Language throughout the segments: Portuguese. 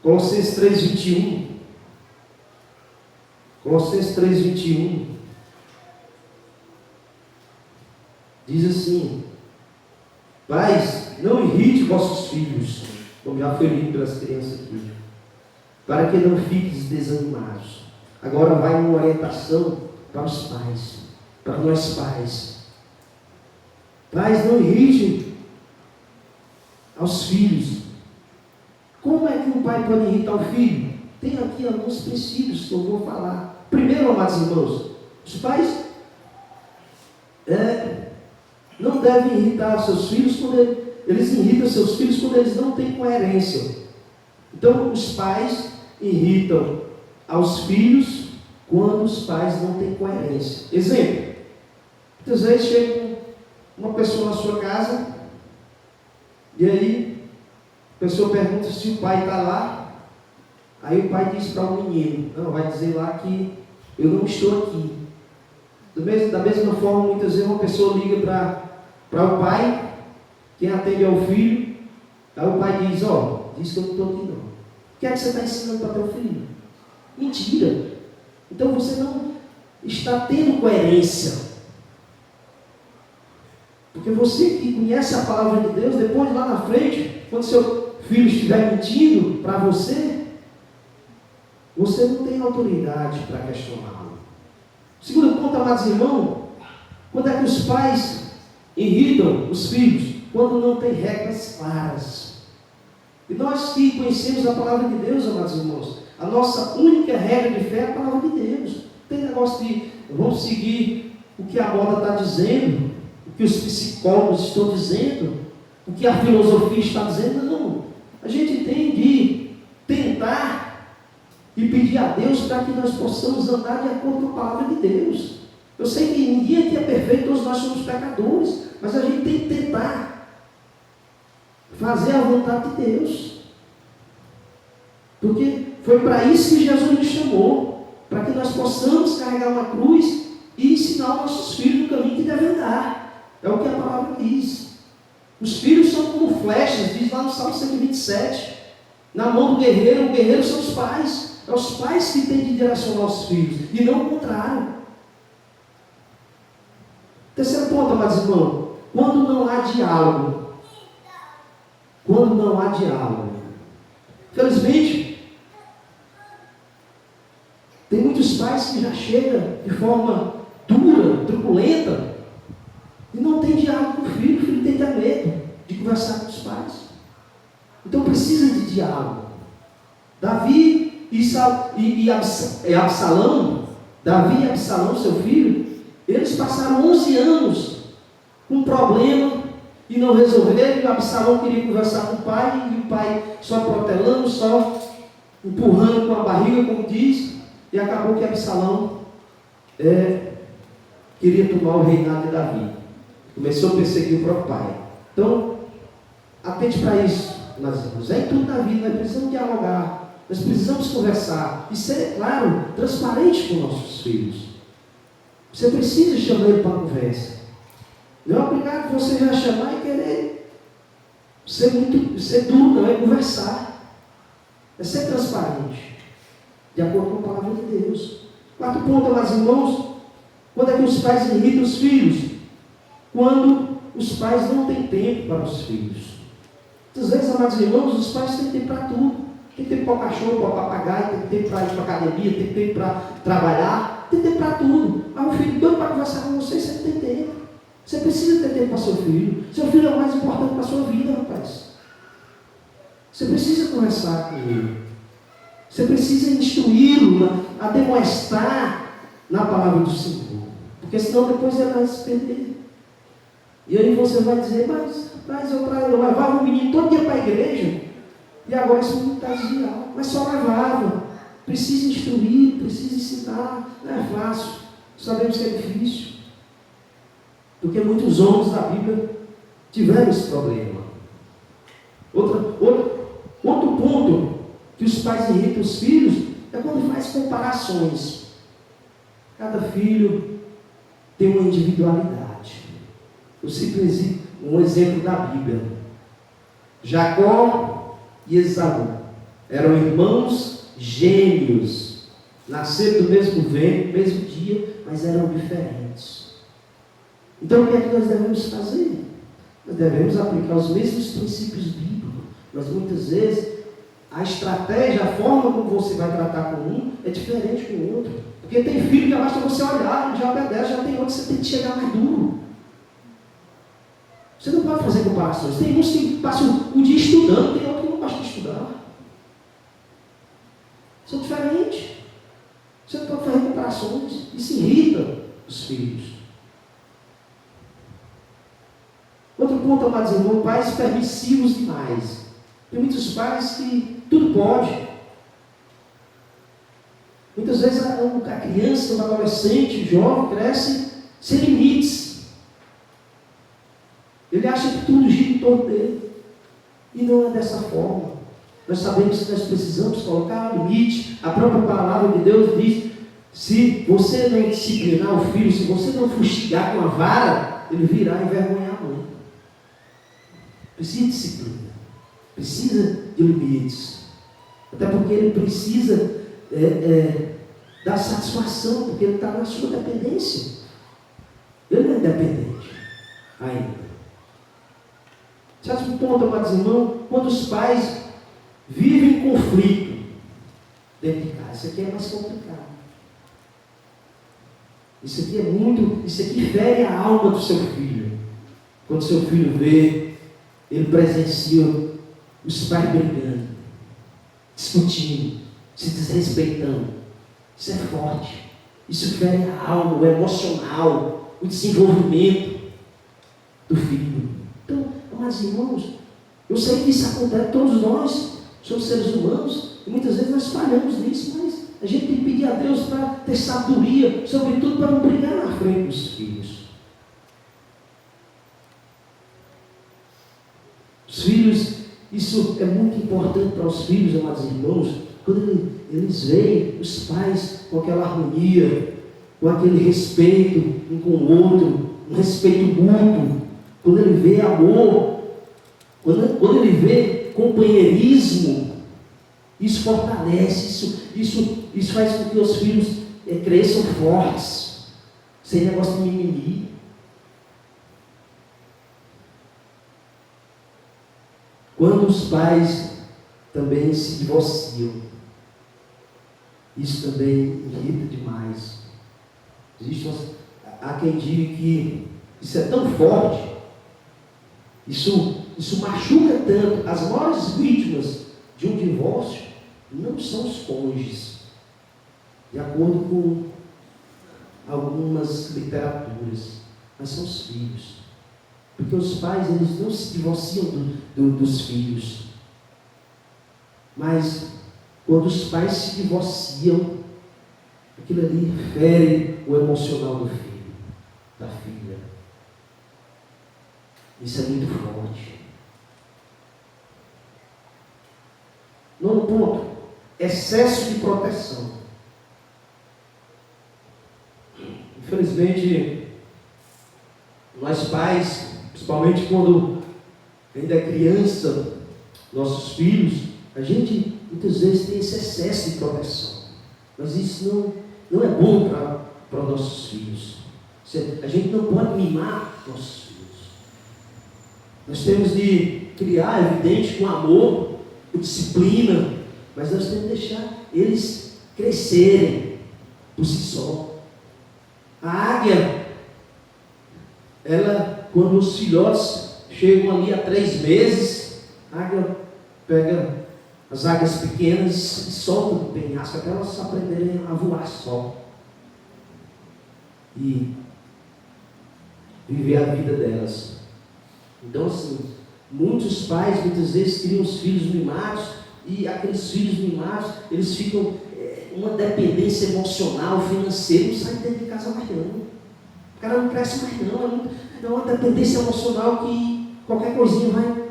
Colossenses 3:21. Colossenses 3:21. Diz assim: pais, não irrite vossos filhos, como já foi lido pelas crianças aqui, para que não fiquem desanimados. Agora vai uma orientação para os pais, para nós pais. Pais, não irritem aos filhos. Como é que um pai pode irritar o filho? Tem aqui alguns princípios que eu vou falar. Primeiro, amados irmãos, os pais não devem irritar seus filhos quando eles irritam seus filhos quando eles não têm coerência. Então, os pais irritam aos filhos quando os pais não têm coerência. Exemplo: muitas vezes chega uma pessoa na sua casa e aí a pessoa pergunta se o pai está lá. Aí o pai diz para o menino: não, vai dizer lá que eu não estou aqui. Da mesma forma, muitas vezes uma pessoa liga para o pai, quem atende é o filho, aí o pai diz: diz que eu não estou aqui não. O que é que você está ensinando para teu filho? Mentira. Então você não está tendo coerência. Porque você que conhece a palavra de Deus, depois lá na frente, quando seu filho estiver mentindo para você, você não tem autoridade para questioná-lo. Segundo ponto, amados irmãos, quando é que os pais irritam os filhos? Quando não tem regras claras. E nós que conhecemos a palavra de Deus, amados irmãos, a nossa única regra de fé é a palavra de Deus. Não tem negócio de vamos seguir o que a moda está dizendo, o que os psicólogos estão dizendo, o que a filosofia está dizendo. Não. A gente tem de tentar e pedir a Deus para que nós possamos andar de acordo com a palavra de Deus. Eu sei que ninguém aqui é perfeito, todos nós somos pecadores, mas a gente tem que tentar fazer a vontade de Deus. Porque foi para isso que Jesus nos chamou, para que nós possamos carregar uma cruz e ensinar os nossos filhos no caminho que devem andar. É o que a palavra diz. Os filhos são como flechas, diz lá no Salmo 127. Na mão do guerreiro, o guerreiro são os pais. É os pais que têm de direcionar os filhos, e não o contrário. Terceiro ponto, amados irmãos, quando não há diálogo. Quando não há diálogo. Felizmente, tem muitos pais que já chegam de forma dura, truculenta, e não tem diálogo com o filho tem até medo de conversar com os pais. Então precisa de diálogo. Davi e Absalão, Davi e Absalão, seu filho, eles passaram 11 anos com um problema e não resolveram. E o Absalão queria conversar com o pai, e o pai só protelando, só empurrando com a barriga, como diz, e acabou que Absalão queria tomar o reinado de Davi. Começou a perseguir o próprio pai. Então, atente para isso, meus irmãos. É em tudo na vida, nós precisamos dialogar. Nós precisamos conversar e ser, claro, transparente com nossos filhos. Você precisa chamar ele para a conversa. Não é obrigado você já chamar e querer ser duro, não. É conversar. É ser transparente, de acordo com a palavra de Deus. Quarto ponto, amados irmãos, quando é que os pais irritam os filhos? Quando os pais não têm tempo para os filhos. Muitas vezes, amados irmãos, os pais têm tempo para tudo. Tem tempo para o cachorro, para o papagaio, tem tempo para ir para a academia, tem tempo para trabalhar, tem tempo para tudo. Mas o filho doido para conversar com você, você não tem tempo. Você precisa ter tempo para seu filho. Seu filho é o mais importante para a sua vida, rapaz. Você precisa conversar com ele. Você precisa instruí-lo a demonstrar na palavra do Senhor. Porque senão depois ele vai se perder. E aí você vai dizer: mas eu levava o menino todo dia para a igreja. E agora esse menino está desviado. Mas só levava. Precisa instruir, precisa ensinar. Não é fácil. Sabemos que é difícil. Porque muitos homens da Bíblia tiveram esse problema. Outro ponto que os pais irritam os filhos é quando faz comparações. Cada filho tem uma individualidade. Eu cito um exemplo da Bíblia. Jacó e Esaú. Eram irmãos gêmeos, nasceram do mesmo ventre, no mesmo dia, mas eram diferentes. Então o que é que nós devemos fazer? Nós devemos aplicar os mesmos princípios bíblicos, mas muitas vezes a estratégia, a forma como você vai tratar com um é diferente com o outro. Porque tem filho que basta você olhar, ele já obedece, já tem outro que você tem que chegar mais duro. Você não pode fazer comparações. Tem uns que passam o dia estudando, tem outros que não gostam de estudar. São diferentes. Você não pode fazer comparações. Isso irrita os filhos. Outro ponto, amados irmãos, pais permissivos demais. Tem muitos pais que tudo pode. Muitas vezes a criança, o adolescente, o jovem, cresce sem limites. Ele acha que tudo gira em torno dele. E não é dessa forma. Nós sabemos que nós precisamos colocar um limite. A própria palavra de Deus diz: se você não disciplinar o filho, se você não fustigar com a vara, ele virá envergonhar a mãe. Precisa de disciplina. Precisa de limites. Até porque ele precisa dar satisfação, porque ele está na sua dependência. Ele não é independente ainda. Sétimo ponto, amados irmãos, quando os pais vivem em conflito dentro de casa. Isso aqui é mais complicado. Isso aqui fere a alma do seu filho. Quando seu filho vê, ele presencia os pais brigando, discutindo, se desrespeitando. Isso é forte. Isso fere a alma, o emocional, o desenvolvimento do filho. Então, amados irmãos, eu sei que isso acontece, todos nós somos seres humanos, e muitas vezes nós falhamos nisso, mas a gente tem que pedir a Deus para ter sabedoria, sobretudo para não brigar na frente dos filhos. Os filhos, isso é muito importante para os filhos, amados irmãos, quando eles veem os pais com aquela harmonia, com aquele respeito um com o outro, um respeito mútuo, quando ele vê amor, quando ele vê companheirismo, isso fortalece, isso faz com que os filhos cresçam fortes, sem negócio de mimimi. Quando os pais também se divorciam, isso também irrita demais. Há quem diga que isso é tão forte, isso machuca tanto. As maiores vítimas de um divórcio não são os cônjuges, de acordo com algumas literaturas, mas são os filhos. Porque os pais, eles não se divorciam dos filhos. Mas quando os pais se divorciam, aquilo ali fere o emocional do filho, da filha. Isso é muito forte. Nono ponto, excesso de proteção. Infelizmente, nós pais, principalmente quando ainda é criança, nossos filhos, a gente muitas vezes tem esse excesso de proteção. Mas isso não é bom para os nossos filhos. A gente não pode mimar nossos filhos. Nós temos de criar, evidente, com amor, com disciplina, mas nós temos de deixar eles crescerem por si só. A águia, ela, quando os filhotes chegam ali a 3 meses, a águia pega as águias pequenas e solta do penhasco até elas aprenderem a voar só e viver a vida delas. Então, assim, muitos pais muitas vezes criam os filhos mimados, e aqueles filhos mimados, eles ficam uma dependência emocional, financeira, não sai dentro de casa mais não. O cara não cresce mais não, é uma dependência emocional que qualquer coisinha vai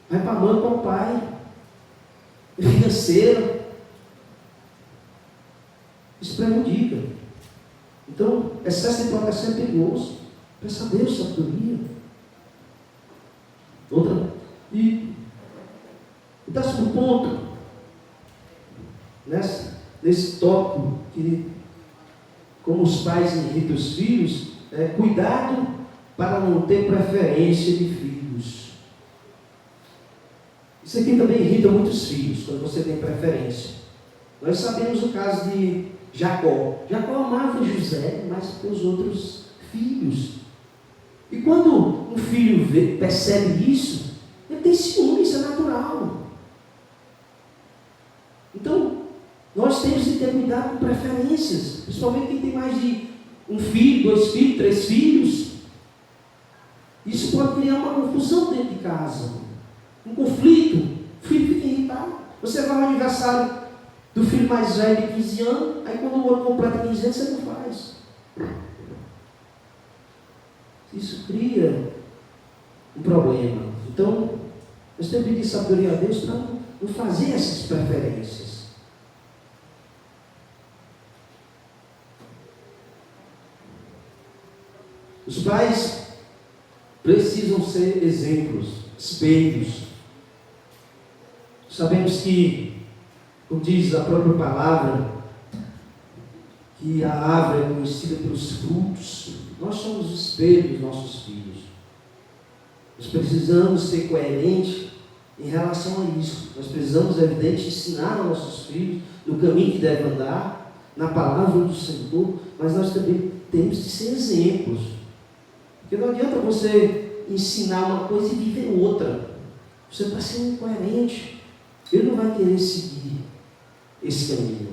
para a mãe, para o pai. Financeira. Isso prejudica. Então, excesso de proteção é perigoso. Peça a Deus sabedoria. E o décimo ponto, nesse tópico, que como os pais irritam os filhos, cuidado para não ter preferência de filhos. Isso aqui também irrita muitos filhos, quando você tem preferência. Nós sabemos o caso de Jacó. Jacó amava José mais que os outros filhos. E quando um filho percebe isso, ele tem ciúme, isso é natural. Então, nós temos que ter cuidado com preferências, principalmente quem tem mais de um filho, 2 filhos, 3 filhos. Isso pode criar uma confusão dentro de casa, um conflito. O filho fica irritado. Você vai ao aniversário do filho mais velho de 15 anos, aí quando o outro completa 15 anos, você não faz. Isso cria um problema. Então, nós temos que pedir sabedoria a Deus para não fazer essas preferências. Os pais precisam ser exemplos, espelhos. Sabemos que, como diz a própria palavra, que a árvore é conhecida pelos frutos. Nós somos o espelho dos nossos filhos. Nós precisamos ser coerentes em relação a isso. Nós precisamos, é evidente, ensinar aos nossos filhos no caminho que devem andar, na palavra do Senhor, mas nós também temos de ser exemplos. Porque não adianta você ensinar uma coisa e viver outra. Você está sendo incoerente. Ele não vai querer seguir esse caminho.